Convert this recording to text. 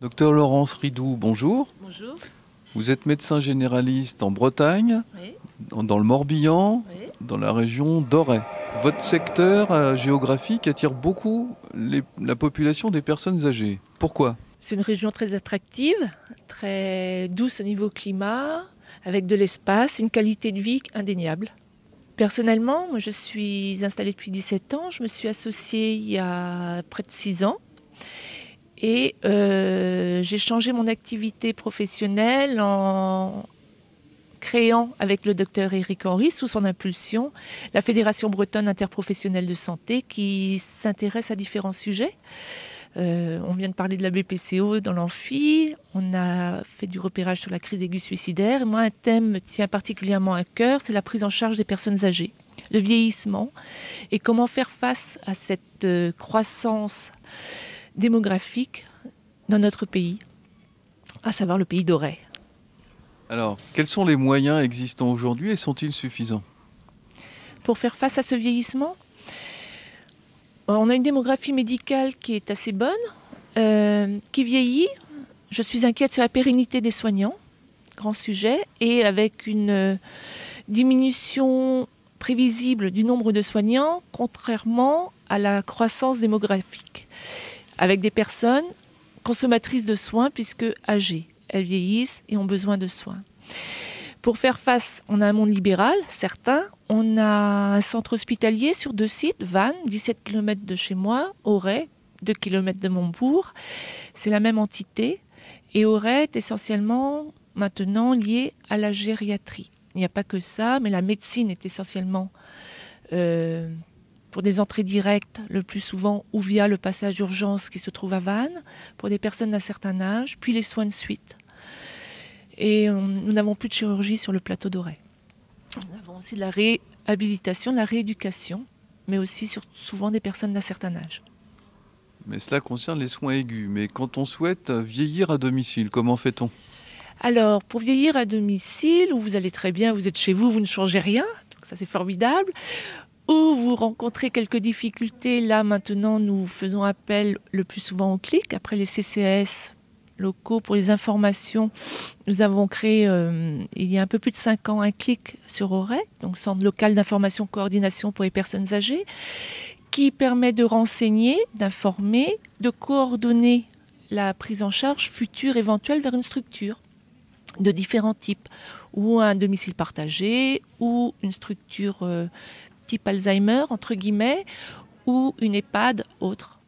Docteur Laurence Ridoux, bonjour. Bonjour. Vous êtes médecin généraliste en Bretagne, Oui. dans le Morbihan, Oui. dans la région d'Auray. Votre secteur géographique attire beaucoup la population des personnes âgées. Pourquoi? C'est une région très attractive, très douce au niveau climat, avec de l'espace, une qualité de vie indéniable. Personnellement, moi, je suis installée depuis 17 ans. Je me suis associée il y a près de 6 ans. Et j'ai changé mon activité professionnelle en créant avec le docteur Éric Henry, sous son impulsion, la Fédération bretonne interprofessionnelle de santé qui s'intéresse à différents sujets. On vient de parler de la BPCO dans l'amphi, on a fait du repérage sur la crise aiguë suicidaire. Et moi, un thème me tient particulièrement à cœur, c'est la prise en charge des personnes âgées, le vieillissement et comment faire face à cette croissance démographique dans notre pays, à savoir le pays d'Auray. Alors, quels sont les moyens existants aujourd'hui et sont-ils suffisants? Pour faire face à ce vieillissement, on a une démographie médicale qui est assez bonne, qui vieillit. Je suis inquiète sur la pérennité des soignants, grand sujet, et avec une diminution prévisible du nombre de soignants, contrairement à la croissance démographique, avec des personnes consommatrices de soins puisque âgées. Elles vieillissent et ont besoin de soins. Pour faire face, on a un monde libéral, certain. On a un centre hospitalier sur 2 sites, Vannes, 17 km de chez moi, Auray, 2 km de Montbourg. C'est la même entité. Et Auray est essentiellement maintenant lié à la gériatrie. Il n'y a pas que ça, mais la médecine est essentiellement pour des entrées directes, le plus souvent, ou via le passage d'urgence qui se trouve à Vannes, pour des personnes d'un certain âge, puis les soins de suite. Et nous n'avons plus de chirurgie sur le plateau d'Auray. Nous avons aussi de la réhabilitation, de la rééducation, mais aussi souvent des personnes d'un certain âge. Mais cela concerne les soins aigus. Mais quand on souhaite vieillir à domicile, comment fait-on? Alors, pour vieillir à domicile, où vous allez très bien, vous êtes chez vous, vous ne changez rien, donc ça c'est formidable, ou vous rencontrez quelques difficultés, là maintenant nous faisons appel le plus souvent au clic, après les CCAS locaux pour les informations. Nous avons créé, il y a un peu plus de 5 ans, un clic sur Auray, donc Centre local d'information coordination pour les personnes âgées, qui permet de renseigner, d'informer, de coordonner la prise en charge future éventuelle vers une structure de différents types, ou un domicile partagé, ou une structure type Alzheimer, entre guillemets, ou une EHPAD autre.